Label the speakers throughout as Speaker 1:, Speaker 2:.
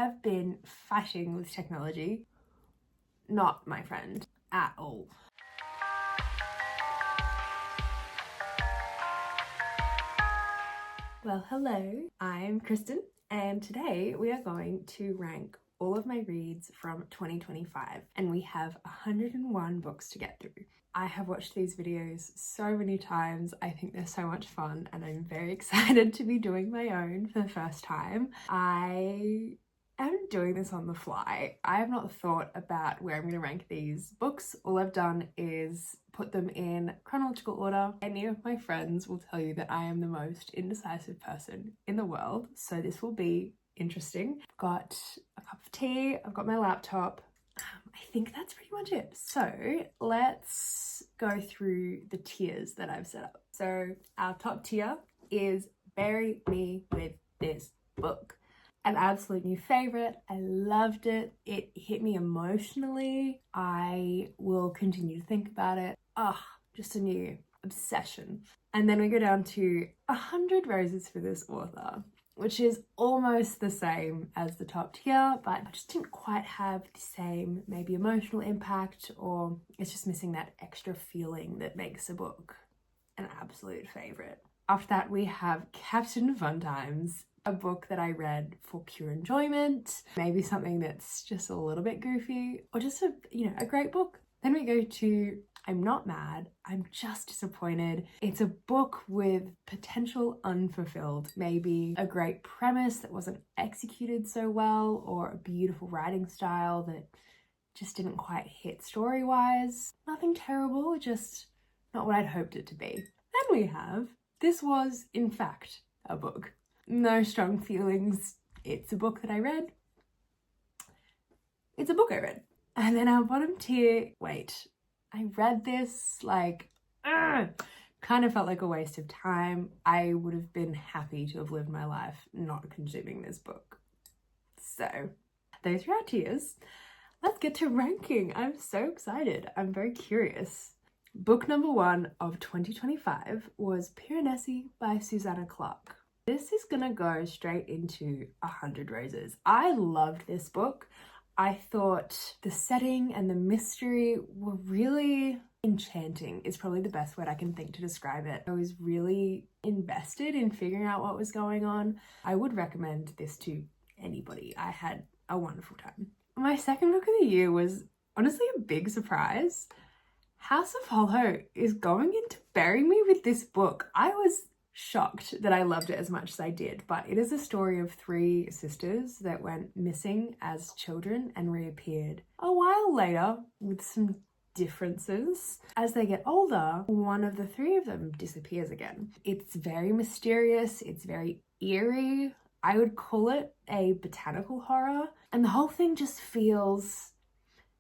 Speaker 1: have been fighting with technology. Not my friend at all. Well, hello, I'm Kristen, and today we are going to rank all of my reads from 2025, and we have 101 books to get through. I have watched these videos so many times. I think they're so much fun, and I'm very excited to be doing my own for the first time. I am doing this on the fly. I have not thought about where I'm going to rank these books. All I've done is put them in chronological order. Any of my friends will tell you that I am the most indecisive person in the world, so this will be interesting. I've got a cup of tea, I've got my laptop. I think that's pretty much it. So let's go through the tiers that I've set up. So our top tier is Bury Me With This Book. An absolute new favorite. I loved it. It hit me emotionally. I will continue to think about it. Just a new obsession. And then we go down to 100 Roses for This Author, which is almost the same as the top tier, but I just didn't quite have the same maybe emotional impact, or it's just missing that extra feeling that makes a book an absolute favorite. After that, we have Captain Fun Times, a book that I read for pure enjoyment, maybe something that's just a little bit goofy, or just a great book. Then we go to I'm Not Mad, I'm Just Disappointed. It's a book with potential unfulfilled, maybe a great premise that wasn't executed so well, or a beautiful writing style that just didn't quite hit story-wise. Nothing terrible, just not what I'd hoped it to be. Then we have This Was, in fact, a book. No strong feelings. It's a book that I read. It's a book I read. And then our bottom tier, I read this kind of felt like a waste of time. I would have been happy to have lived my life not consuming this book. So those are our tiers. Let's get to ranking. I'm so excited. I'm very curious. Book number 1 of 2025 was Piranesi by Susanna Clarke. This is gonna go straight into 100 Roses. I loved this book. I thought the setting and the mystery were really enchanting, is probably the best word I can think to describe it. I was really invested in figuring out what was going on. I would recommend this to anybody. I had a wonderful time. My second book of the year was honestly a big surprise. House of Hollow is going into Bury Me With This Book. I was shocked that I loved it as much as I did, but it is a story of 3 sisters that went missing as children and reappeared a while later with some differences. As they get older, one of the 3 of them disappears again. It's very mysterious, it's very eerie. I would call it a botanical horror, and the whole thing just feels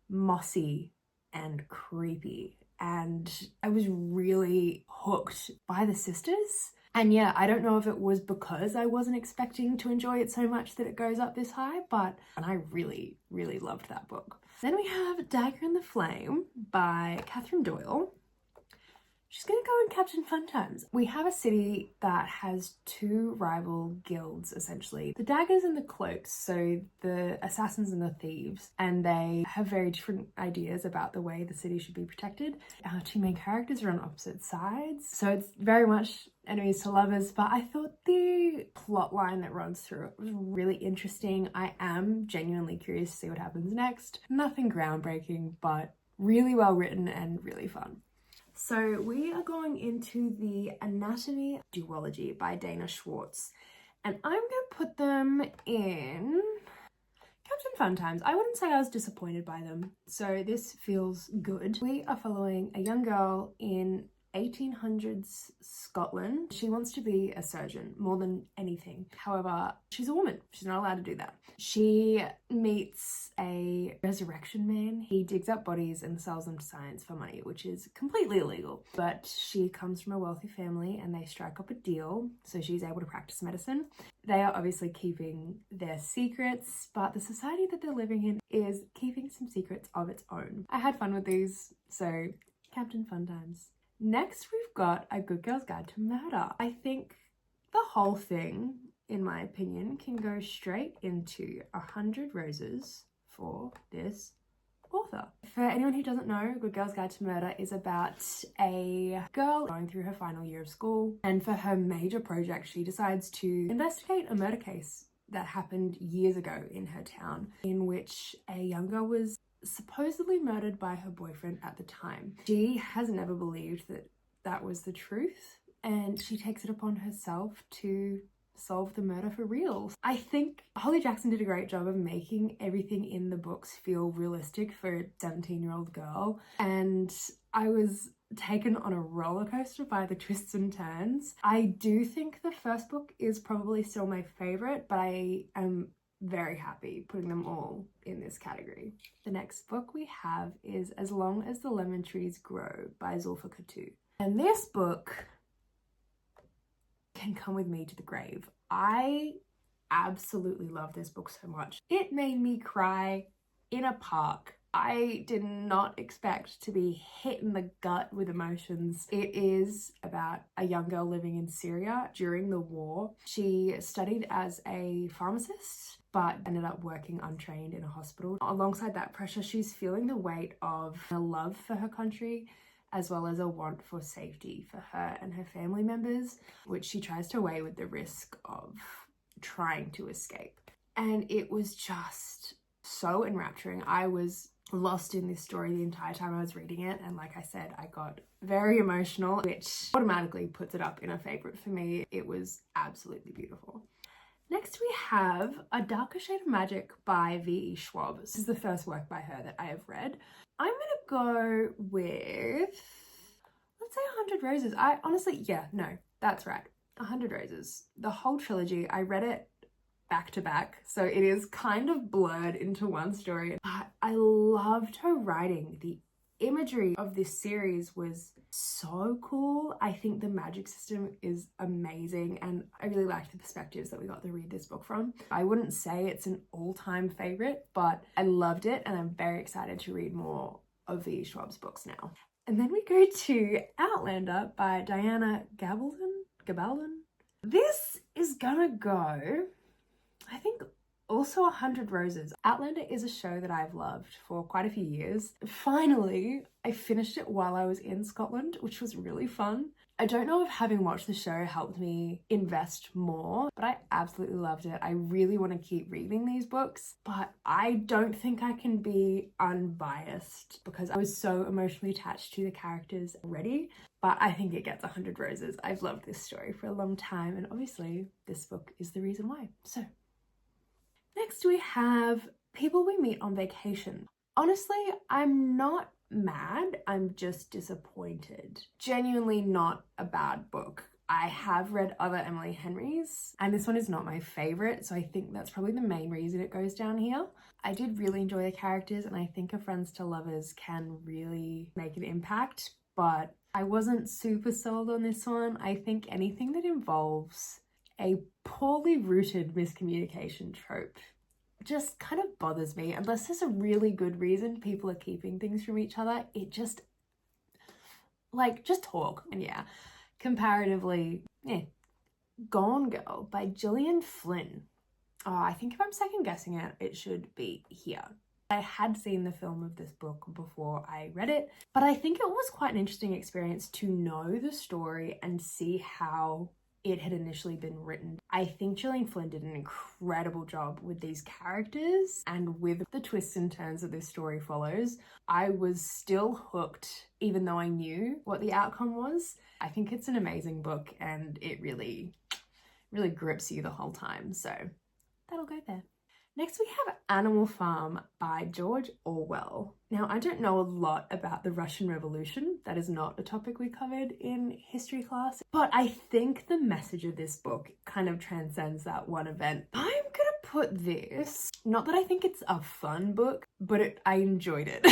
Speaker 1: mossy and creepy, and I was really hooked by the sisters. And yeah, I don't know if it was because I wasn't expecting to enjoy it so much that it goes up this high, and I really, really loved that book. Then we have Dagger in the Flame by Catherine Doyle. She's gonna go in Captain Fun Times. We have a city that has 2 rival guilds, essentially. The Daggers and the Cloaks, so the assassins and the thieves, and they have very different ideas about the way the city should be protected. Our 2 main characters are on opposite sides, so it's very much enemies to lovers, but I thought the plot line that runs through it was really interesting. I am genuinely curious to see what happens next. Nothing groundbreaking, but really well written and really fun. So we are going into the Anatomy Duology by Dana Schwartz, and I'm going to put them in Captain Fun Times. I wouldn't say I was disappointed by them, so this feels good. We are following a young girl in 1800s Scotland. She wants to be a surgeon more than anything. However, she's a woman. She's not allowed to do that. She meets a resurrection man. He digs up bodies and sells them to science for money, which is completely illegal. But she comes from a wealthy family and they strike up a deal, so she's able to practice medicine. They are obviously keeping their secrets, but the society that they're living in is keeping some secrets of its own. I had fun with these, so Captain Fun Times. Next, we've got A Good Girl's Guide to Murder. I think the whole thing in my opinion, can go straight into 100 Roses for this author. For anyone who doesn't know, Good Girl's Guide to Murder is about a girl going through her final year of school, and for her major project she decides to investigate a murder case that happened years ago in her town, in which a young girl was supposedly murdered by her boyfriend at the time. She has never believed that that was the truth, and she takes it upon herself to solve the murder for real. I think Holly Jackson did a great job of making everything in the books feel realistic for a 17-year-old girl, and I was taken on a roller coaster by the twists and turns. I do think the first book is probably still my favorite, but I am very happy putting them all in this category. The next book we have is As Long as the Lemon Trees Grow by Zulfa Katu. And this book can come with me to the grave. I absolutely love this book so much. It made me cry in a park. I did not expect to be hit in the gut with emotions. It is about a young girl living in Syria during the war. She studied as a pharmacist, but ended up working untrained in a hospital. Alongside that pressure, she's feeling the weight of a love for her country, as well as a want for safety for her and her family members, which she tries to weigh with the risk of trying to escape. And it was just so enrapturing. I was lost in this story the entire time I was reading it, and like I said, I got very emotional, which automatically puts it up in a favorite for me. It was absolutely beautiful. Next we have A Darker Shade of Magic by V.E. Schwab. This is the first work by her that I have read. I'm gonna go with, let's say 100 Roses. I honestly, yeah, no, that's right. 100 Roses. The whole trilogy, I read it back to back, so it is kind of blurred into one story. But I loved her writing. The imagery of this series was so cool. I think the magic system is amazing, and I really liked the perspectives that we got to read this book from. I wouldn't say it's an all-time favorite, but I loved it, and I'm very excited to read more of V.E. Schwab's books now. And then we go to Outlander by Diana Gabaldon. This is gonna go, I think, also 100 Roses. Outlander is a show that I've loved for quite a few years. Finally, I finished it while I was in Scotland, which was really fun. I don't know if having watched the show helped me invest more, but I absolutely loved it. I really want to keep reading these books, but I don't think I can be unbiased because I was so emotionally attached to the characters already. But I think it gets 100 Roses. I've loved this story for a long time, and obviously this book is the reason why. So next we have People We Meet on Vacation. Honestly, I'm not mad, I'm just disappointed. Genuinely not a bad book. I have read other Emily Henrys, and this one is not my favorite, so I think that's probably the main reason it goes down here. I did really enjoy the characters, and I think A Friends to Lovers can really make an impact, but I wasn't super sold on this one. I think anything that involves a poorly rooted miscommunication trope just kind of bothers me. Unless there's a really good reason people are keeping things from each other, it just, like, just talk. And yeah, comparatively, Gone Girl by Gillian Flynn. Oh, I think if I'm second guessing it, it should be here. I had seen the film of this book before I read it, but I think it was quite an interesting experience to know the story and see how it had initially been written. I think Gillian Flynn did an incredible job with these characters, and with the twists and turns that this story follows, I was still hooked even though I knew what the outcome was. I think it's an amazing book, and it really grips you the whole time, so that'll go there. Next we have Animal Farm by George Orwell. Now, I don't know a lot about the Russian Revolution. That is not a topic we covered in history class, but I think the message of this book kind of transcends that one event. I'm gonna put this, not that I think it's a fun book, but I enjoyed it.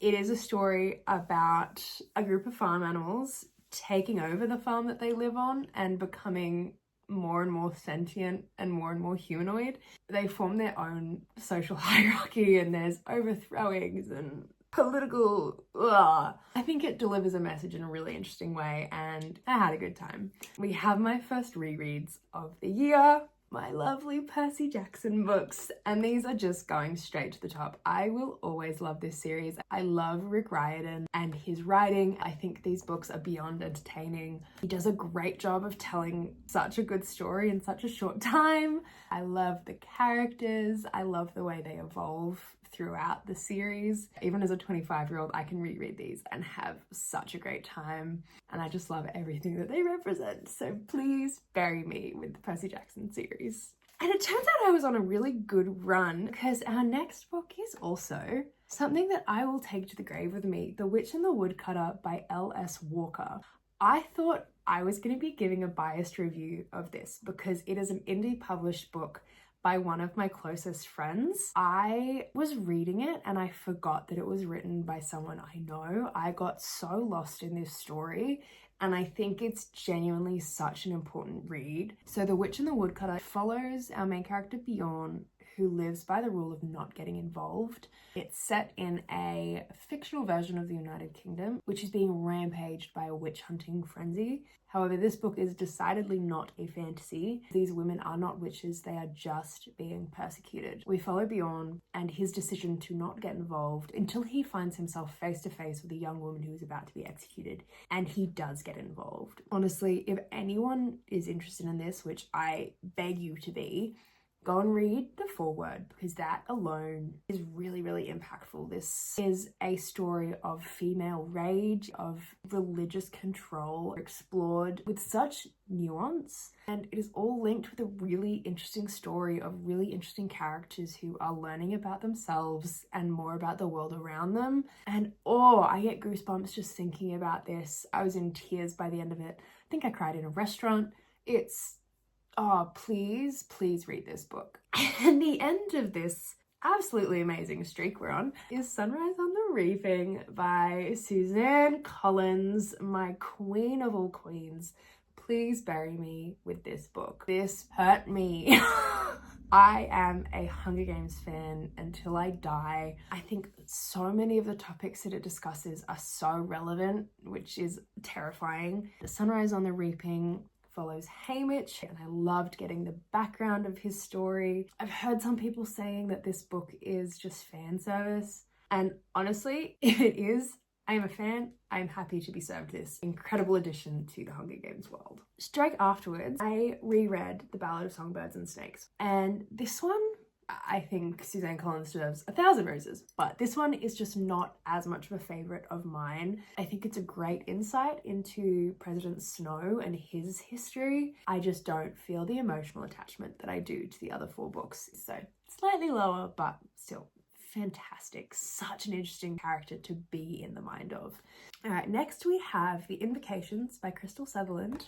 Speaker 1: It is a story about a group of farm animals taking over the farm that they live on and becoming more and more sentient and more humanoid. They form their own social hierarchy, and there's overthrowings and political I think it delivers a message in a really interesting way, and I had a good time. We have my first rereads of the year. my lovely Percy Jackson books, and these are just going straight to the top. I will always love this series. I love Rick Riordan and his writing. I think these books are beyond entertaining. He does a great job of telling such a good story in such a short time. I love the characters. I love the way they evolve throughout the series. Even as a 25-year-old, I can reread these and have such a great time, and I just love everything that they represent. So please bury me with the Percy Jackson series. And it turns out I was on a really good run, because our next book is also something that I will take to the grave with me, The Witch and the Woodcutter by L.S. Walker. I thought I was going to be giving a biased review of this because it is an indie published book by one of my closest friends. I was reading it and I forgot that it was written by someone I know. I got so lost in this story, and I think it's genuinely such an important read. So The Witch and the Woodcutter follows our main character Bjorn, who lives by the rule of not getting involved. It's set in a fictional version of the United Kingdom, which is being rampaged by a witch hunting frenzy. However, this book is decidedly not a fantasy. These women are not witches, they are just being persecuted. We follow Bjorn and his decision to not get involved until he finds himself face to face with a young woman who is about to be executed, and he does get involved. Honestly, if anyone is interested in this, which I beg you to be, go and read the foreword, because that alone is really, really impactful. This is a story of female rage, of religious control, explored with such nuance, and it is all linked with a really interesting story of really interesting characters who are learning about themselves and more about the world around them. And oh, I get goosebumps just thinking about this. I was in tears by the end of it. I think I cried in a restaurant. Oh, please read this book. And the end of this absolutely amazing streak we're on is Sunrise on the Reaping by Suzanne Collins, my queen of all queens. Please bury me with this book. This hurt me. I am a Hunger Games fan until I die. I think so many of the topics that it discusses are so relevant, which is terrifying. The Sunrise on the Reaping follows Haymitch, and I loved getting the background of his story. I've heard some people saying that this book is just fan service, and honestly, if it is, I am a fan. I am happy to be served this incredible addition to the Hunger Games world. Straight afterwards, I reread The Ballad of Songbirds and Snakes, and this one, I think Suzanne Collins deserves 1,000 roses, but this one is just not as much of a favorite of mine. I think it's a great insight into President Snow and his history. I just don't feel the emotional attachment that I do to the other 4 books. So slightly lower, but still fantastic. Such an interesting character to be in the mind of. All right, next we have The Invocations by Crystal Sutherland.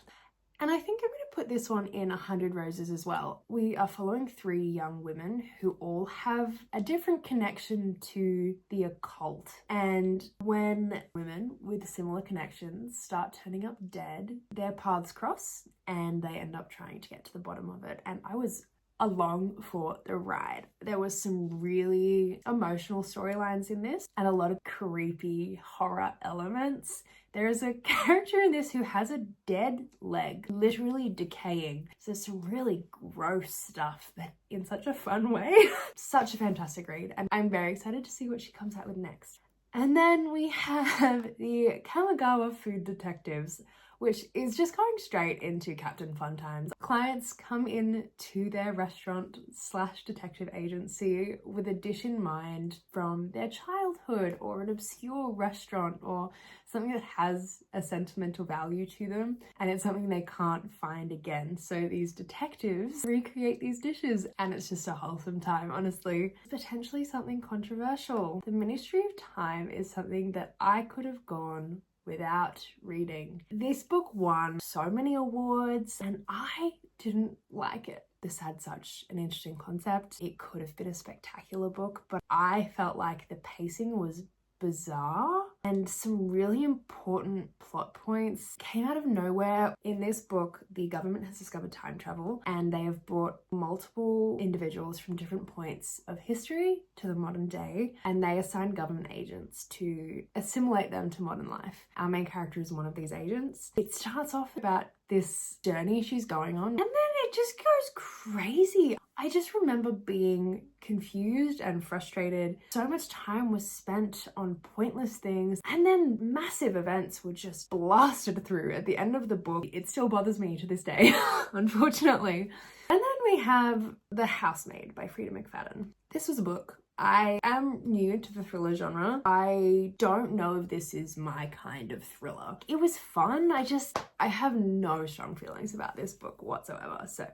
Speaker 1: And I think I'm going to put this one in 100 Roses as well. We are following 3 young women who all have a different connection to the occult. And when women with similar connections start turning up dead, their paths cross and they end up trying to get to the bottom of it. And I was along for the ride. There was some really emotional storylines in this and a lot of creepy horror elements. There is a character in this who has a dead leg, literally decaying. So there's some really gross stuff, but in such a fun way. Such a fantastic read, and I'm very excited to see what she comes out with next. And then we have the Kamigawa Food Detectives, which is just going straight into Captain Fun Times. Clients come in to their restaurant / detective agency with a dish in mind from their childhood or an obscure restaurant or something that has a sentimental value to them, and it's something they can't find again. So these detectives recreate these dishes, and it's just a wholesome time, honestly. Potentially something controversial. The Ministry of Time is something that I could have gone without reading. This book won so many awards and I didn't like it. This had such an interesting concept. It could have been a spectacular book, but I felt like the pacing was bizarre and some really important plot points came out of nowhere. In this book, the government has discovered time travel and they have brought multiple individuals from different points of history to the modern day, and they assign government agents to assimilate them to modern life. Our main character is one of these agents. It starts off about this journey she's going on, and then it it just goes crazy. I just remember being confused and frustrated. So much time was spent on pointless things, and then massive events were just blasted through at the end of the book. It still bothers me to this day, unfortunately. And then we have The Housemaid by Freida McFadden. This was a book. I am new to the thriller genre. I don't know if this is my kind of thriller. It was fun. I have no strong feelings about this book whatsoever. So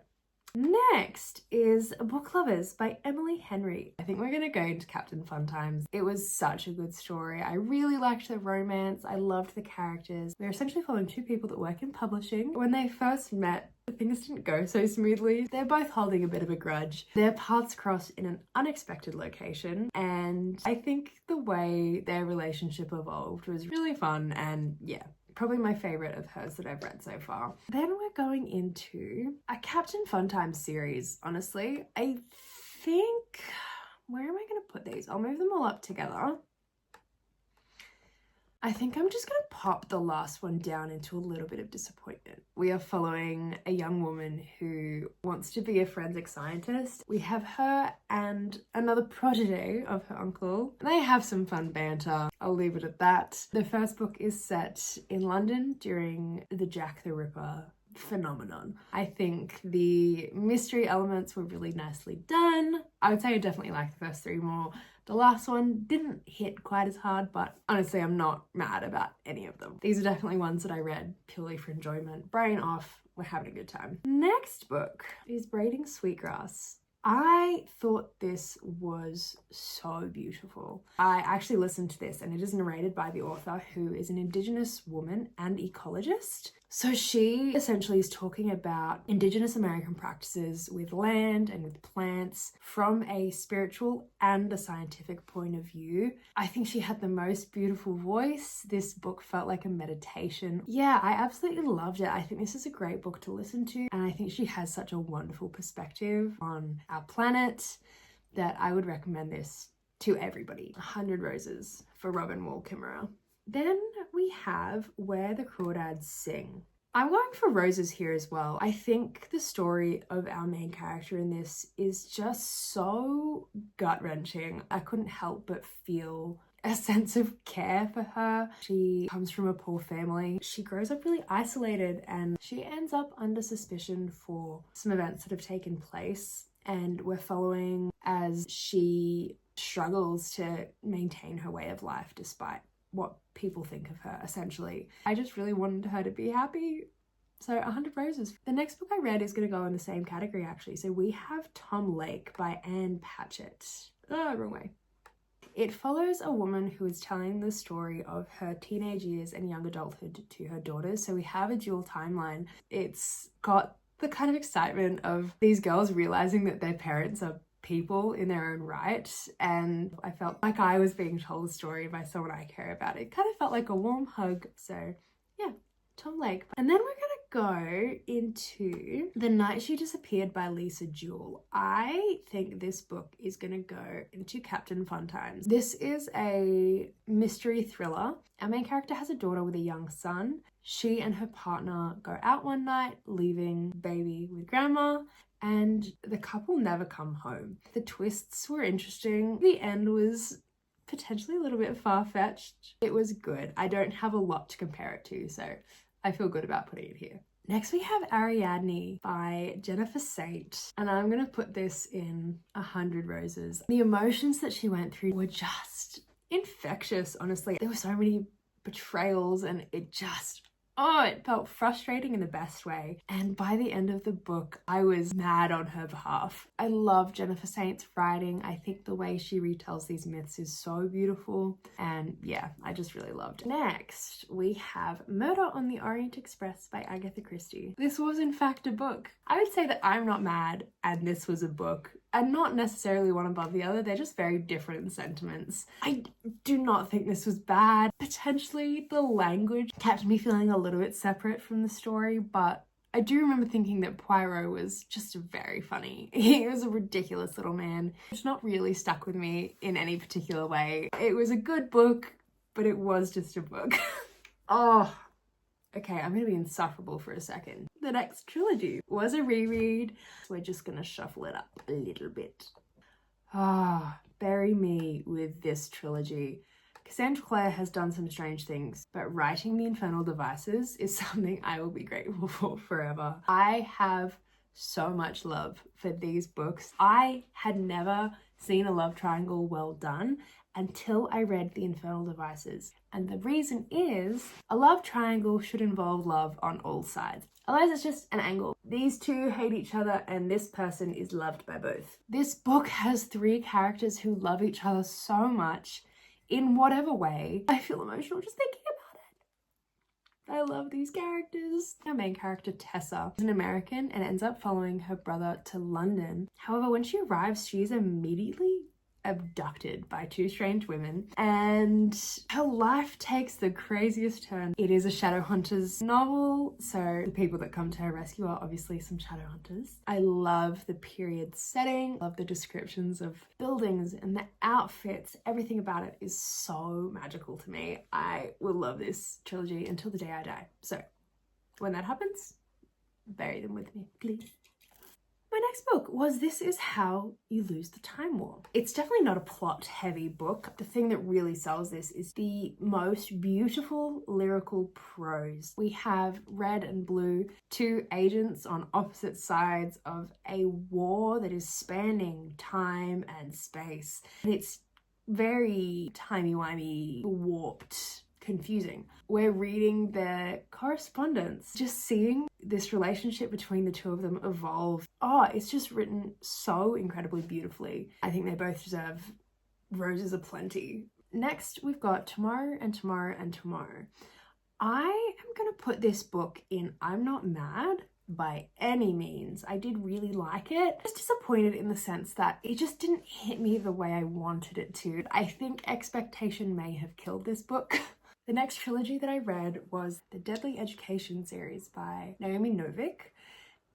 Speaker 1: next is Book Lovers by Emily Henry. I think we're gonna go into Captain Fun Times. It was such a good story. I really liked the romance. I loved the characters. We're essentially following two people that work in publishing. When they first met, things didn't go so smoothly. They're both holding a bit of a grudge. Their paths cross in an unexpected location, and I think the way their relationship evolved was really fun, and yeah, probably my favorite of hers that I've read so far. Then we're going into a Captain Fun Times series. Honestly, I think, where am I going to put these? I'll move them all up together. I think I'm just going to pop the last one down into a little bit of disappointment. We are following a young woman who wants to be a forensic scientist. We have her and another protege of her uncle. They have some fun banter. I'll leave it at that. The first book is set in London during the Jack the Ripper phenomenon. I think the mystery elements were really nicely done. I would say I definitely like the first three more. The last one didn't hit quite as hard, but honestly, I'm not mad about any of them. These are definitely ones that I read purely for enjoyment. Brain off, we're having a good time. Next book is Braiding Sweetgrass. I thought this was so beautiful. I actually listened to this, and it is narrated by the author, who is an Indigenous woman and ecologist. So she essentially is talking about Indigenous American practices with land and with plants from a spiritual and a scientific point of view. I think she had the most beautiful voice. This book felt like a meditation. Yeah, I absolutely loved it. I think this is a great book to listen to, and I think she has such a wonderful perspective on our planet that I would recommend this to everybody. 100 Roses for Robin Wall Kimmerer. Then we have Where the Crawdads Sing. I'm going for roses here as well. I think the story of our main character in this is just so gut-wrenching. I couldn't help but feel a sense of care for her. She comes from a poor family. She grows up really isolated, and she ends up under suspicion for some events that have taken place. And we're following as she struggles to maintain her way of life despite what people think of her, essentially. I just really wanted her to be happy. So 100 Roses. The next book I read is going to go in the same category, actually. So we have Tom Lake by Anne Patchett. Oh, wrong way. It follows a woman who is telling the story of her teenage years and young adulthood to her daughters. So we have a dual timeline. It's got the kind of excitement of these girls realizing that their parents are people in their own right, and I felt like I was being told a story by someone I care about. It kind of felt like a warm hug. So yeah, Tom Lake. And then we're gonna go into The Night She Disappeared by Lisa Jewell. I think this book is gonna go into Captain Fun Times. This is a mystery thriller. Our main character has a daughter with a young son. She and her partner go out one night, leaving baby with grandma, and the couple never come home. The twists were interesting. The end was potentially a little bit far-fetched. It was good. I don't have a lot to compare it to, so I feel good about putting it here. Next we have Ariadne by Jennifer Saint, and I'm gonna put this in 100 Roses. The emotions that she went through were just infectious, honestly. There were so many betrayals, and it felt frustrating in the best way. And by the end of the book, I was mad on her behalf. I love Jennifer Saint's writing. I think the way she retells these myths is so beautiful. And yeah, I just really loved it. Next, we have Murder on the Orient Express by Agatha Christie. This was in fact a book. I would say that I'm not mad and this was a book, and not necessarily one above the other. They're just very different sentiments. I do not think this was bad. Potentially the language kept me feeling a little bit separate from the story, but I do remember thinking that Poirot was just very funny. He was a ridiculous little man. It's not really stuck with me in any particular way. It was a good book, but it was just a book. Oh, okay, I'm gonna be insufferable for a second. The next trilogy was a reread. We're just gonna shuffle it up a little bit. Bury me with this trilogy. Cassandra Clare has done some strange things, but writing The Infernal Devices is something I will be grateful for forever. I have so much love for these books. I had never seen a love triangle well done until I read The Infernal Devices. And the reason is, a love triangle should involve love on all sides. Otherwise it's just an angle. These two hate each other and this person is loved by both. This book has 3 characters who love each other so much in whatever way. I feel emotional just thinking about it. I love these characters. Our main character, Tessa, is an American and ends up following her brother to London. However, when she arrives, she is immediately abducted by 2 strange women and her life takes the craziest turn. It is a Shadowhunters novel, so the people that come to her rescue are obviously some Shadowhunters. I love the period setting, love the descriptions of buildings and the outfits. Everything about it is so magical to me. I will love this trilogy until the day I die. So when that happens, bury them with me, please. My next book was This Is How You Lose the Time War. It's definitely not a plot-heavy book. The thing that really sells this is the most beautiful lyrical prose. We have Red and Blue, 2 agents on opposite sides of a war that is spanning time and space. And it's very timey-wimey, warped, confusing. We're reading their correspondence, just seeing this relationship between the 2 of them evolve. It's just written so incredibly beautifully. I think they both deserve roses aplenty. Next, we've got Tomorrow and Tomorrow and Tomorrow. I am gonna put this book in I'm Not Mad by any means. I did really like it. I was disappointed in the sense that it just didn't hit me the way I wanted it to. I think expectation may have killed this book. The next trilogy that I read was the Deadly Education series by Naomi Novik.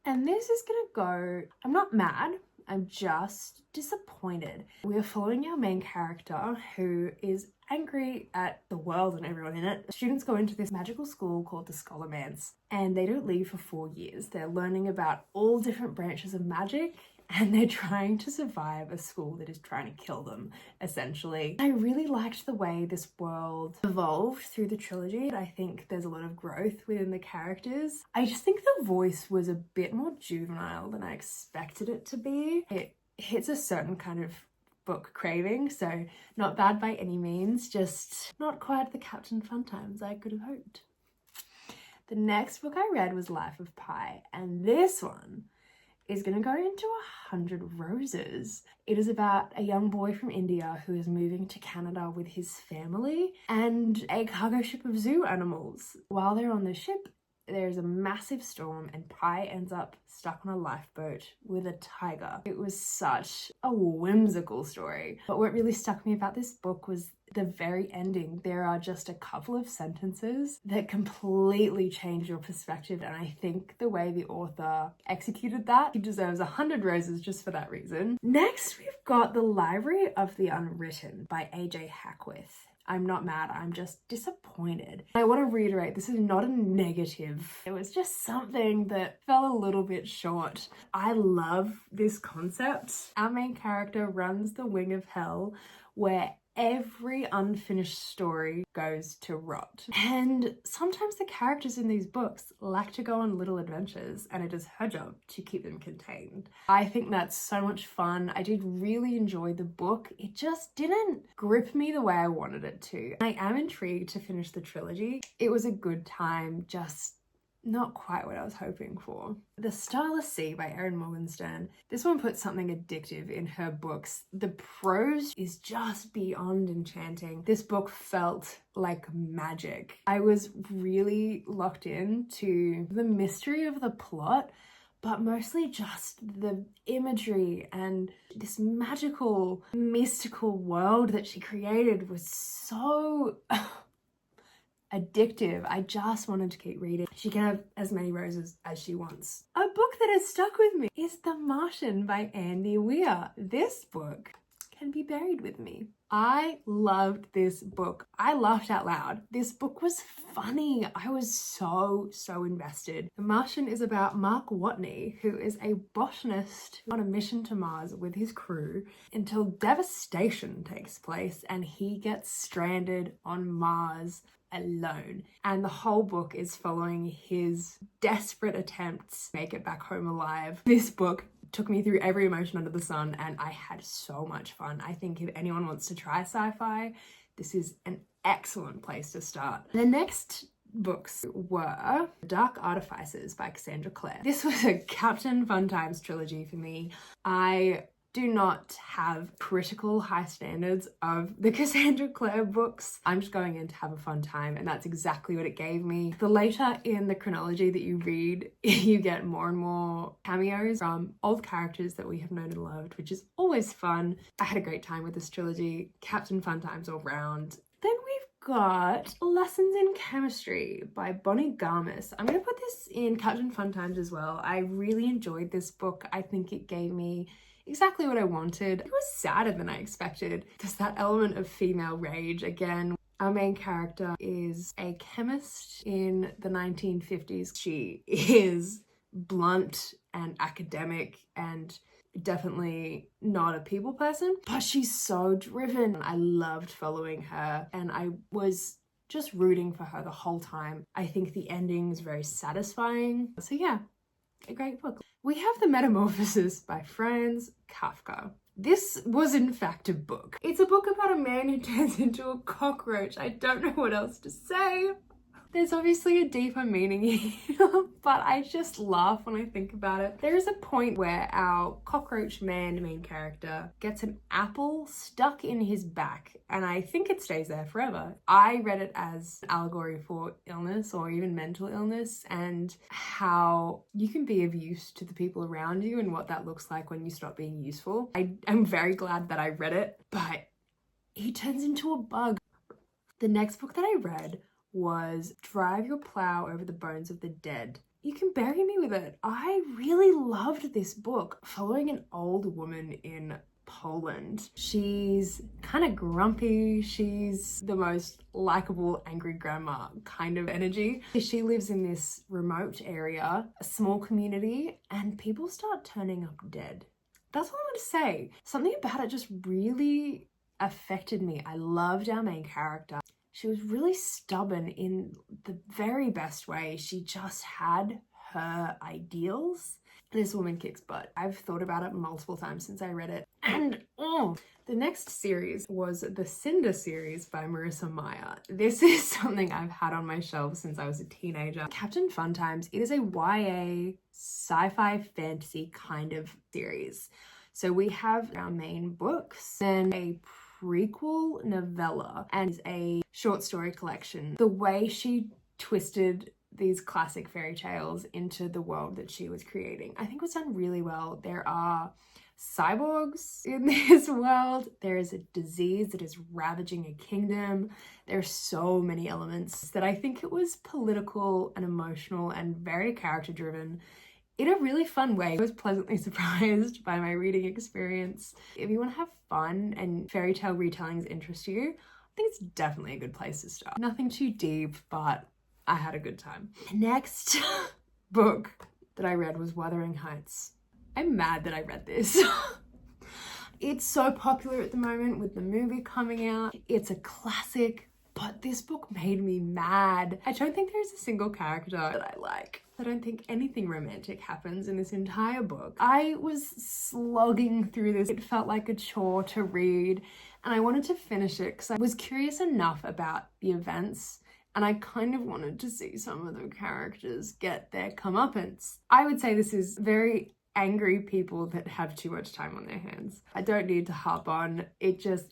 Speaker 1: And this is gonna go, I'm not mad, I'm just disappointed. We are following our main character who is angry at the world and everyone in it. Students go into this magical school called the Scholomance and they don't leave for 4 years. They're learning about all different branches of magic and they're trying to survive a school that is trying to kill them, essentially. I really liked the way this world evolved through the trilogy. I think there's a lot of growth within the characters. I just think the voice was a bit more juvenile than I expected it to be. It hits a certain kind of book craving, so not bad by any means, just not quite the Captain Fun Times I could have hoped. The next book I read was Life of Pi, and this one is going to go into 100 Roses. It is about a young boy from India who is moving to Canada with his family and a cargo ship of zoo animals. While they're on the ship, there's a massive storm and Pi ends up stuck on a lifeboat with a tiger. It was such a whimsical story. But what really stuck me about this book was the very ending. There are just a couple of sentences that completely change your perspective, and I think the way the author executed that, he deserves 100 roses just for that reason. Next, we've got The Library of the Unwritten by A.J. Hackworth. I'm not mad, I'm just disappointed. I want to reiterate, this is not a negative. It was just something that fell a little bit short. I love this concept. Our main character runs the wing of hell where every unfinished story goes to rot. And sometimes the characters in these books like to go on little adventures and it is her job to keep them contained. I think that's so much fun. I did really enjoy the book. It just didn't grip me the way I wanted it to. I am intrigued to finish the trilogy. It was a good time, just not quite what I was hoping for. The Starless Sea by Erin Morgenstern. This one puts something addictive in her books. The prose is just beyond enchanting. This book felt like magic. I was really locked in to the mystery of the plot, but mostly just the imagery and this magical, mystical world that she created was so addictive. I just wanted to keep reading. She can have as many roses as she wants. A book that has stuck with me is The Martian by Andy Weir. This book can be buried with me. I loved this book. I laughed out loud. This book was funny. I was so invested. The Martian is about Mark Watney, who is a botanist on a mission to Mars with his crew until devastation takes place and he gets stranded on Mars alone. And the whole book is following his desperate attempts to make it back home alive. This book took me through every emotion under the sun and I had so much fun. I think if anyone wants to try sci-fi, this is an excellent place to start. The next books were Dark Artifices by Cassandra Clare. This was a Captain Fun Times trilogy for me. I do not have critical high standards of the Cassandra Clare books. I'm just going in to have a fun time, and that's exactly what it gave me. The later in the chronology that you read, you get more and more cameos from old characters that we have known and loved, which is always fun. I had a great time with this trilogy. Captain Fun Times all round. Then we've got Lessons in Chemistry by Bonnie Garmus. I'm going to put this in Captain Fun Times as well. I really enjoyed this book. I think it gave me exactly what I wanted. It was sadder than I expected. There's that element of female rage again. Our main character is a chemist in the 1950s. She is blunt and academic and definitely not a people person, but she's so driven. I loved following her and I was just rooting for her the whole time. I think the ending is very satisfying. So yeah, a great book. We have The Metamorphosis by Franz Kafka. This was in fact a book. It's a book about a man who turns into a cockroach. I don't know what else to say. There's obviously a deeper meaning here, but I just laugh when I think about it. There is a point where our cockroach man main character gets an apple stuck in his back, and I think it stays there forever. I read it as an allegory for illness or even mental illness and how you can be of use to the people around you and what that looks like when you stop being useful. I am very glad that I read it, but he turns into a bug. The next book that I read was Drive Your Plow Over the Bones of the Dead. You Can Bury Me With It. I really loved this book, following an old woman in Poland. She's kind of grumpy. She's the most likable angry grandma kind of energy. She lives in this remote area, a small community, and people start turning up dead. That's all I'm going to say. Something about it just really affected me. I loved our main character. She was really stubborn in the very best way. She just had her ideals. This woman kicks butt. I've thought about it multiple times since I read it. And the next series was the Cinder series by Marissa Meyer. This is something I've had on my shelf since I was a teenager. Captain Fun Times. It is a YA sci-fi fantasy kind of series. So we have our main books, then a prequel novella and a short story collection. The way she twisted these classic fairy tales into the world that she was creating, I think was done really well. There are cyborgs in this world. There is a disease that is ravaging a kingdom. There's so many elements that I think it was political and emotional and very character driven in a really fun way. I was pleasantly surprised by my reading experience. If you want to have fun and fairy tale retellings interest you, I think it's definitely a good place to start. Nothing too deep, but I had a good time. The next book that I read was Wuthering Heights. I'm mad that I read this. It's so popular at the moment with the movie coming out. It's a classic, but this book made me mad. I don't think there's a single character that I like. I don't think anything romantic happens in this entire book. I was slogging through this. It felt like a chore to read, and I wanted to finish it because I was curious enough about the events and I kind of wanted to see some of the characters get their comeuppance. I would say this is very angry people that have too much time on their hands. I don't need to harp on. It just,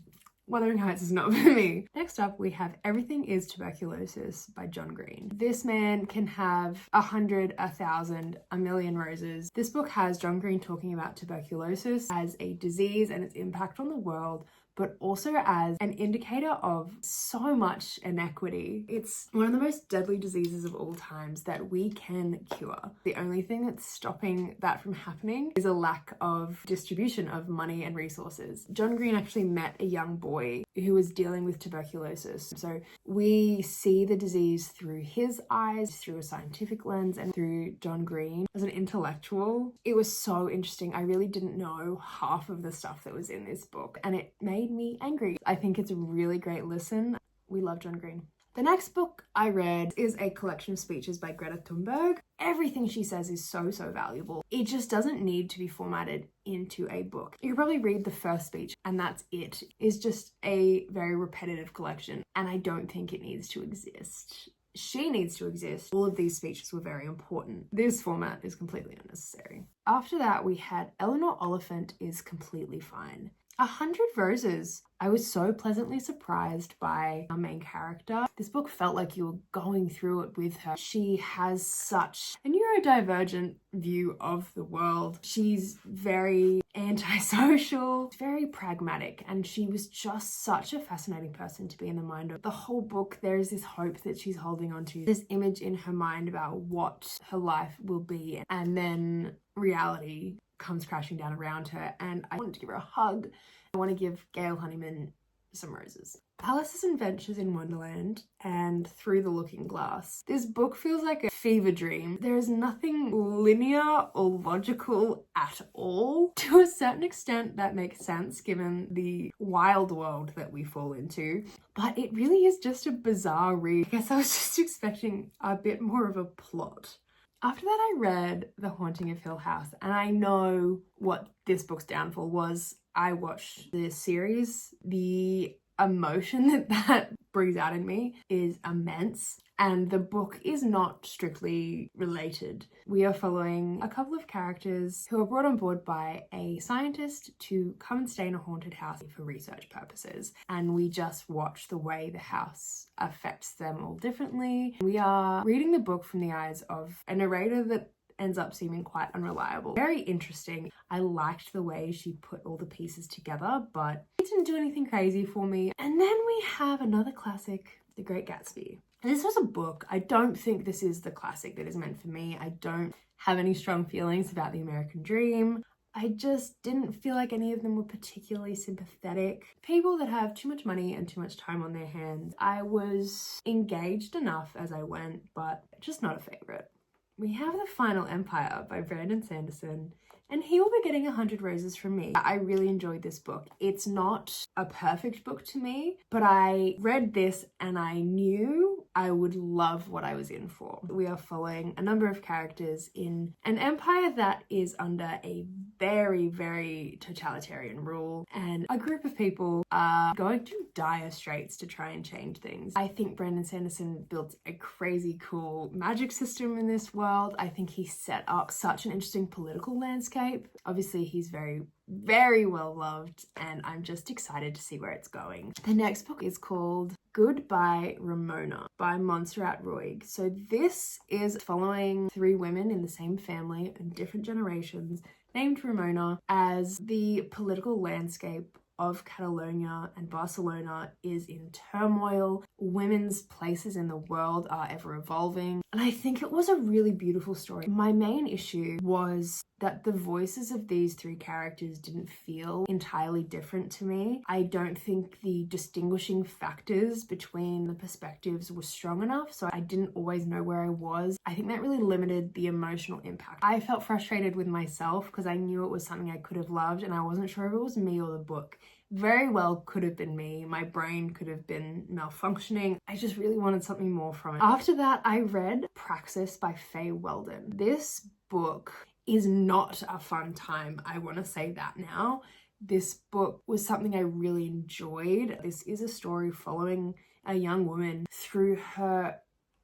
Speaker 1: Wuthering Heights is not for me. Next up, we have Everything is Tuberculosis by John Green. This man can have 100, 1,000, a million roses. This book has John Green talking about tuberculosis as a disease and its impact on the world, but also as an indicator of so much inequity. It's one of the most deadly diseases of all times that we can cure. The only thing that's stopping that from happening is a lack of distribution of money and resources. John Green actually met a young boy who was dealing with tuberculosis. So we see the disease through his eyes, through a scientific lens, and through John Green as an intellectual. It was so interesting. I really didn't know half of the stuff that was in this book, and it made me angry. I think it's a really great listen. We love John Green. The next book I read is a collection of speeches by Greta Thunberg. Everything she says is so valuable. It just doesn't need to be formatted into a book. You can probably read the first speech and that's it. It's just a very repetitive collection, and I don't think it needs to exist. She needs to exist. All of these speeches were very important. This format is completely unnecessary. After that, we had Eleanor Oliphant is Completely Fine. 100 Roses. I was so pleasantly surprised by our main character. This book felt like you were going through it with her. She has such a neurodivergent view of the world. She's very antisocial, very pragmatic, and she was just such a fascinating person to be in the mind of. The whole book, there is this hope that she's holding on to, this image in her mind about what her life will be, and then reality comes crashing down around her, and I wanted to give her a hug. I want to give Gail Honeyman some roses. Alice's Adventures in Wonderland and Through the Looking Glass. This book feels like a fever dream. There is nothing linear or logical at all. To a certain extent, that makes sense given the wild world that we fall into, but it really is just a bizarre read. I guess I was just expecting a bit more of a plot. After that, I read The Haunting of Hill House, and I know what this book's downfall was. I watched the series. The emotion that brings out in me is immense, and the book is not strictly related. We are following a couple of characters who are brought on board by a scientist to come and stay in a haunted house for research purposes, and we just watch the way the house affects them all differently. We are reading the book from the eyes of a narrator that ends up seeming quite unreliable. Very interesting. I liked the way she put all the pieces together, but it didn't do anything crazy for me. And then we have another classic, The Great Gatsby. This was a book. I don't think this is the classic that is meant for me. I don't have any strong feelings about the American dream. I just didn't feel like any of them were particularly sympathetic. People that have too much money and too much time on their hands. I was engaged enough as I went, but just not a favorite. We have The Final Empire by Brandon Sanderson, and he will be getting 100 roses from me. I really enjoyed this book. It's not a perfect book to me, but I read this and I knew I would love what I was in for. We are following a number of characters in an empire that is under a very totalitarian rule, and a group of people are going to dire straits to try and change things. I think Brandon Sanderson built a crazy cool magic system in this world. I think he set up such an interesting political landscape. Obviously, he's very well loved, and I'm just excited to see where it's going. The next book is called Goodbye Ramona by Montserrat Roig. So this is following 3 women in the same family in different generations named Ramona as the political landscape of Catalonia and Barcelona is in turmoil. Women's places in the world are ever evolving. And I think it was a really beautiful story. My main issue was that the voices of these 3 characters didn't feel entirely different to me. I don't think the distinguishing factors between the perspectives were strong enough, so I didn't always know where I was. I think that really limited the emotional impact. I felt frustrated with myself because I knew it was something I could have loved, and I wasn't sure if it was me or the book. Very well could have been me. My brain could have been malfunctioning. I just really wanted something more from it. After that, I read Praxis by Faye Weldon. This book is not a fun time. I want to say that now. This book was something I really enjoyed. This is a story following a young woman through her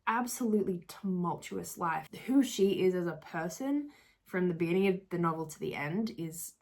Speaker 1: absolutely tumultuous life. Who she is as a person from the beginning of the novel to the end is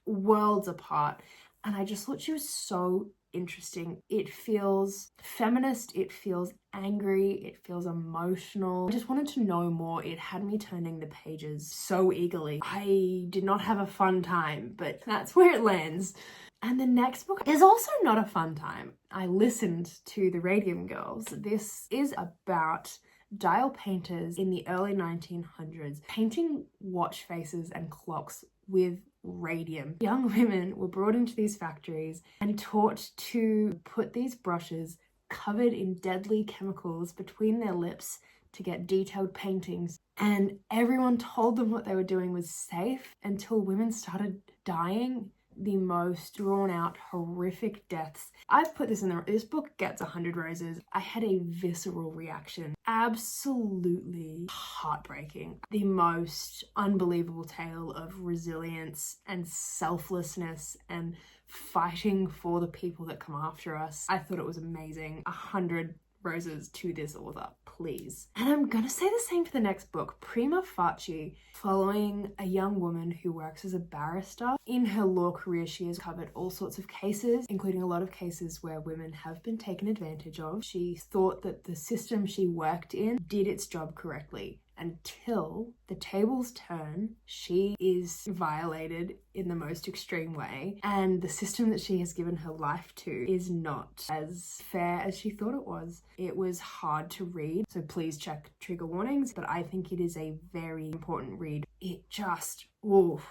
Speaker 1: worlds apart. And I just thought she was so interesting. It feels feminist, it feels angry, it feels emotional. I just wanted to know more. It had me turning the pages so eagerly. I did not have a fun time, but that's where it lands. And the next book is also not a fun time. I listened to The Radium Girls. This is about dial painters in the early 1900s painting watch faces and clocks with radium. Young women were brought into these factories and taught to put these brushes covered in deadly chemicals between their lips to get detailed paintings. And everyone told them what they were doing was safe until women started dying the most drawn out, horrific deaths. I've put this in this book gets 100 roses. I had a visceral reaction. Absolutely heartbreaking. The most unbelievable tale of resilience and selflessness and fighting for the people that come after us. I thought it was amazing. 100 roses to this author, please. And I'm gonna say the same for the next book, Prima Facie, following a young woman who works as a barrister. In her law career, she has covered all sorts of cases, including a lot of cases where women have been taken advantage of. She thought that the system she worked in did its job correctly, until the tables turn, she is violated in the most extreme way, and the system that she has given her life to is not as fair as she thought it was. It was hard to read, so please check trigger warnings, but I think it is a very important read. It just, oof.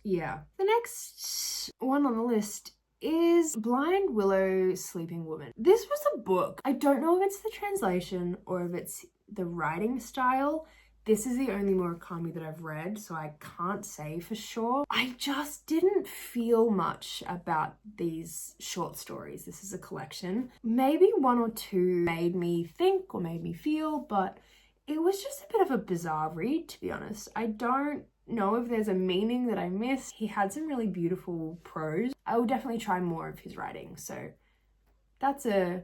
Speaker 1: Yeah. The next one on the list is Blind Willow Sleeping Woman. This was a book. I don't know if it's the translation or if it's the writing style. This is the only Murakami that I've read, so I can't say for sure. I just didn't feel much about these short stories. This is a collection. Maybe one or two made me think or made me feel, but it was just a bit of a bizarre read, to be honest. I don't know if there's a meaning that I missed. He had some really beautiful prose. I will definitely try more of his writing, so that's a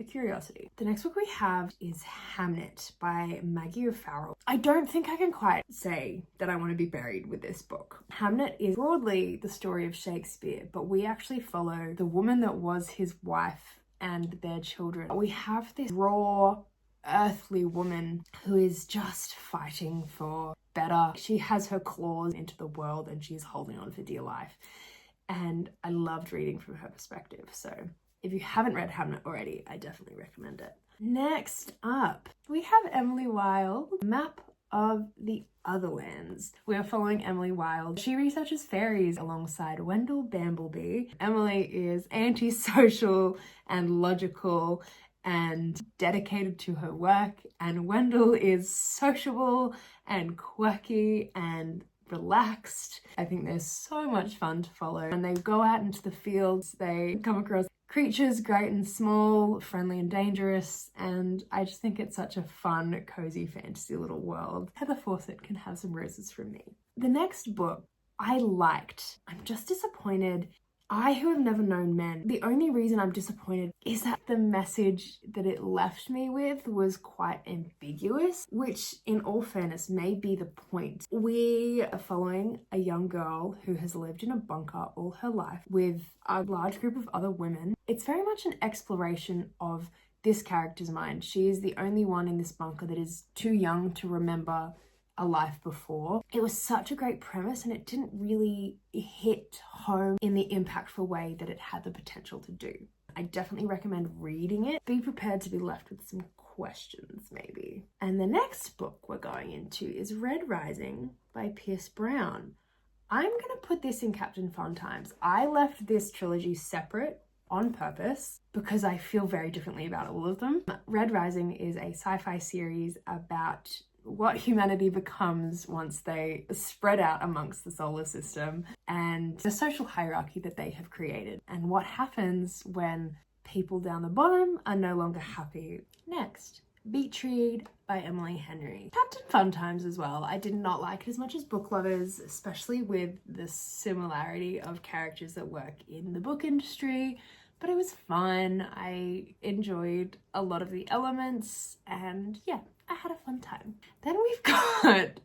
Speaker 1: curiosity. The next book we have is Hamnet by Maggie O'Farrell. I don't think I can quite say that I want to be buried with this book. Hamnet is broadly the story of Shakespeare, but we actually follow the woman that was his wife and their children. We have this raw, earthly woman who is just fighting for better. She has her claws into the world and she's holding on for dear life. And I loved reading from her perspective, so if you haven't read Hamnet already, I definitely recommend it. Next up, we have Emily Wilde, Map of the Otherlands. We are following Emily Wilde. She researches fairies alongside Wendell Bambleby. Emily is antisocial and logical and dedicated to her work, and Wendell is sociable and quirky and relaxed. I think they're so much fun to follow. When they go out into the fields, they come across creatures great and small, friendly and dangerous, and I just think it's such a fun, cozy fantasy little world. Heather Fawcett can have some roses from me. The next book I liked. I'm just disappointed. I Who Have Never Known Men. The only reason I'm disappointed is that the message that it left me with was quite ambiguous, which in all fairness may be the point. We are following a young girl who has lived in a bunker all her life with a large group of other women. It's very much an exploration of this character's mind. She is the only one in this bunker that is too young to remember a life before. It was such a great premise and it didn't really hit home in the impactful way that it had the potential to do. I definitely recommend reading it. Be prepared to be left with some questions maybe. And the next book we're going into is Red Rising by Pierce Brown. I'm gonna put this in Captain Fun Times. I left this trilogy separate on purpose because I feel very differently about all of them. Red Rising is a sci-fi series about what humanity becomes once they spread out amongst the solar system and the social hierarchy that they have created, and what happens when people down the bottom are no longer happy. Next, Beach Read by Emily Henry. Captain Fun Times as well. I did not like it as much as Book Lovers, especially with the similarity of characters that work in the book industry, but it was fun. I enjoyed a lot of the elements and yeah, I had a fun time. Then we've got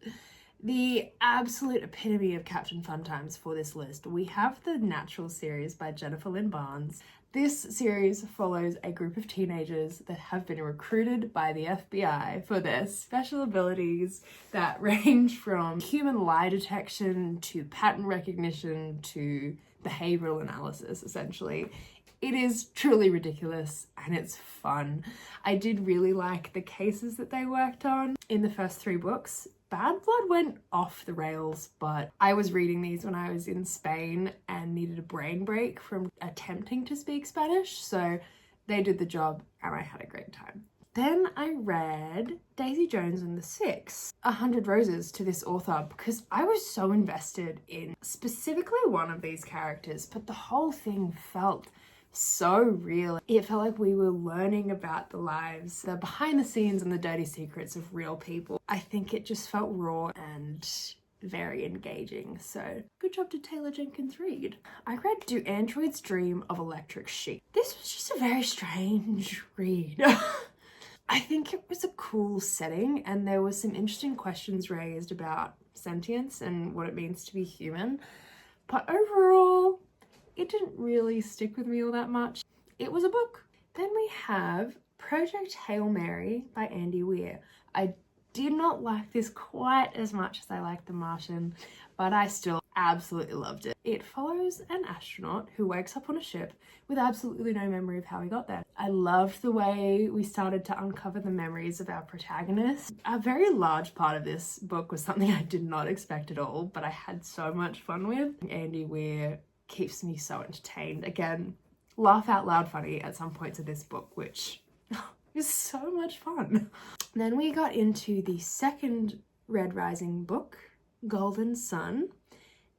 Speaker 1: the absolute epitome of Captain Fun Times for this list. We have the Natural series by Jennifer Lynn Barnes. This series follows a group of teenagers that have been recruited by the FBI for their special abilities that range from human lie detection to pattern recognition to behavioral analysis, essentially. It is truly ridiculous and it's fun. I did really like the cases that they worked on in the first 3 books. Bad Blood went off the rails, but I was reading these when I was in Spain and needed a brain break from attempting to speak Spanish, so they did the job and I had a great time. Then I read Daisy Jones and the Six, 100 Roses, to this author because I was so invested in specifically one of these characters, but the whole thing felt so real. It felt like we were learning about the lives, the behind the scenes and the dirty secrets of real people. I think it just felt raw and very engaging. So good job to Taylor Jenkins Reid. I read Do Androids Dream of Electric Sheep. This was just a very strange read. I think it was a cool setting and there were some interesting questions raised about sentience and what it means to be human. But overall, it didn't really stick with me all that much. It was a book. Then we have Project Hail Mary by Andy Weir. I did not like this quite as much as I liked The Martian, but I still absolutely loved it. It follows an astronaut who wakes up on a ship with absolutely no memory of how he got there. I loved the way we started to uncover the memories of our protagonist. A very large part of this book was something I did not expect at all, but I had so much fun with. Andy Weir keeps me so entertained. Again, laugh out loud funny at some points of this book, which is so much fun. Then we got into the second Red Rising book, Golden Sun,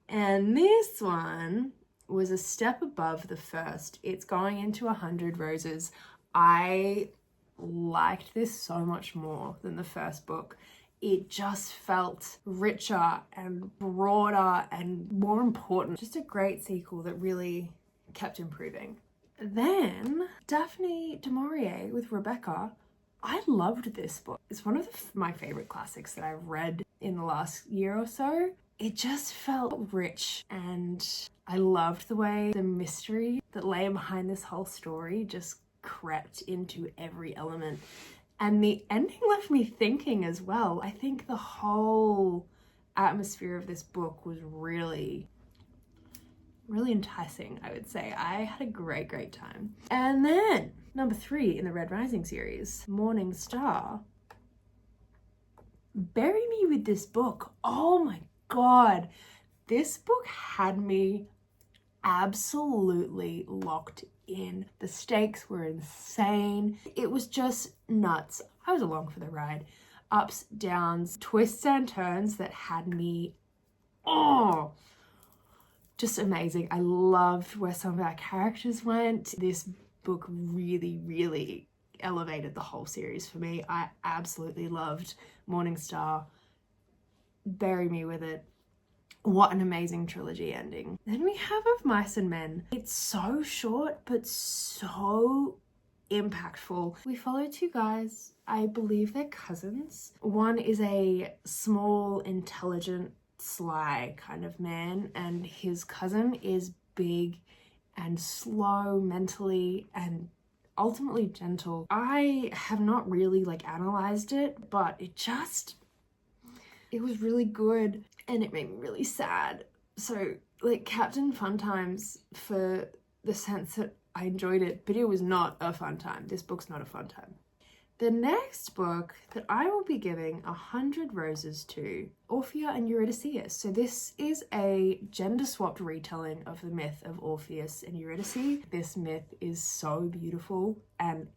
Speaker 1: and this one was a step above the first. It's going into 100 Roses. I liked this so much more than the first book. It just felt richer and broader and more important. Just a great sequel that really kept improving. Then Daphne du Maurier with Rebecca. I loved this book. It's one of my favorite classics that I've read in the last year or so. It just felt rich and I loved the way the mystery that lay behind this whole story just crept into every element. And the ending left me thinking as well. I think the whole atmosphere of this book was really enticing, I would say. I had a great time. And then number 3 in the Red Rising series, Morning Star. Bury me with this book. Oh my God. This book had me absolutely locked in. The stakes were insane. It was just nuts. I was along for the ride. Ups, downs, twists and turns that had me, just amazing. I loved where some of our characters went. This book really elevated the whole series for me. I absolutely loved Morning Star. Bury me with it. What an amazing trilogy ending. Then we have Of Mice and Men. It's so short, but so impactful. We follow 2 guys. I believe they're cousins. One is a small, intelligent, sly kind of man, and his cousin is big and slow mentally and ultimately gentle. I have not really analyzed it, but it was really good and it made me really sad. So Captain Fun Times, for the sense that I enjoyed it, but it was not a fun time. This book's not a fun time. The next book that I will be giving 100 Roses to, Orphea and Eurydice. So this is a gender-swapped retelling of the myth of Orpheus and Eurydice. This myth is so beautiful and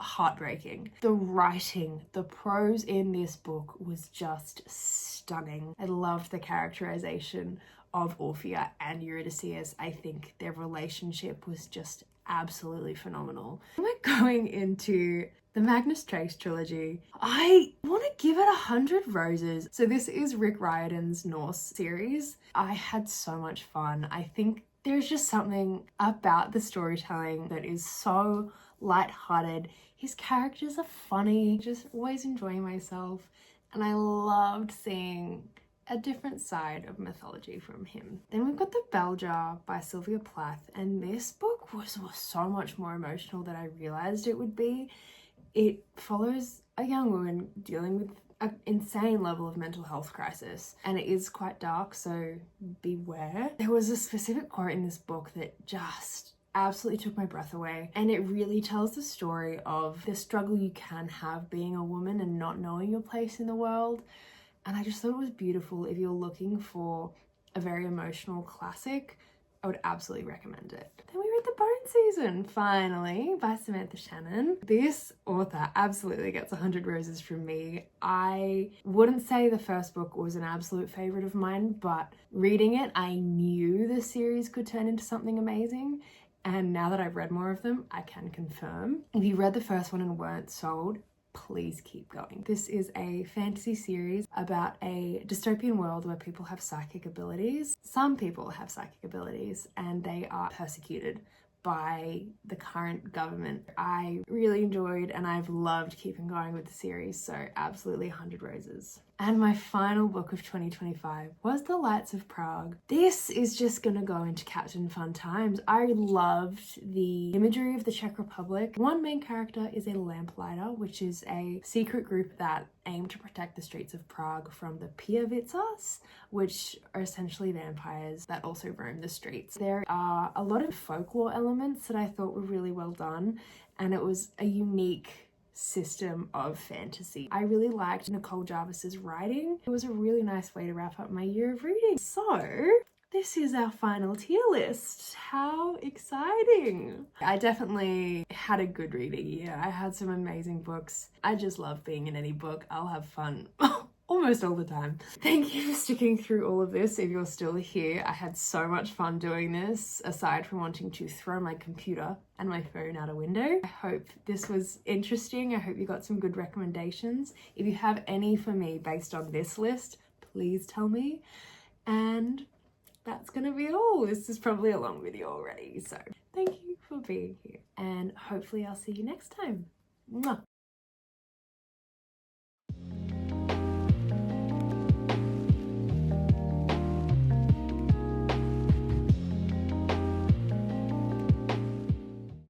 Speaker 1: heartbreaking. The writing, the prose in this book was just stunning. I loved the characterization of Orphea and Eurydice. I think their relationship was just absolutely phenomenal. We're going into the Magnus Chase trilogy. I want to give it 100 Roses. So this is Rick Riordan's Norse series. I had so much fun. I think there's just something about the storytelling that is so lighthearted. His characters are funny, just always enjoying myself. And I loved seeing a different side of mythology from him. Then we've got The Bell Jar by Sylvia Plath, and this book was so much more emotional than I realized it would be. It follows a young woman dealing with an insane level of mental health crisis, and it is quite dark, so beware. There was a specific quote in this book that just absolutely took my breath away, and it really tells the story of the struggle you can have being a woman and not knowing your place in the world. And I just thought it was beautiful. If you're looking for a very emotional classic, I would absolutely recommend it. Then we read The Bone Season, finally, by Samantha Shannon. This author absolutely gets 100 roses from me. I wouldn't say the first book was an absolute favorite of mine, but reading it, I knew the series could turn into something amazing. And now that I've read more of them, I can confirm. If you read the first one and weren't sold, please keep going. This is a fantasy series about a dystopian world where people have psychic abilities. Some people have psychic abilities and they are persecuted by the current government. I really enjoyed and I've loved keeping going with the series, so absolutely 100 roses. And my final book of 2025 was The Lights of Prague. This is just gonna go into Captain Fun Times. I loved the imagery of the Czech Republic. One main character is a lamplighter, which is a secret group that aim to protect the streets of Prague from the Piewicas, which are essentially vampires that also roam the streets. There are a lot of folklore elements that I thought were really well done, and it was a unique system of fantasy. I really liked Nicole Jarvis's writing. It was a really nice way to wrap up my year of reading. So this is our final tier list. How exciting! I definitely had a good reading year. I had some amazing books. I just love being in any book. I'll have fun almost all the time. Thank you for sticking through all of this. If you're still here, I had so much fun doing this, aside from wanting to throw my computer and my phone out a window. I hope this was interesting. I hope you got some good recommendations. If you have any for me based on this list, please tell me. And that's gonna be all. This is probably a long video already, so thank you for being here, and hopefully I'll see you next time. Mwah.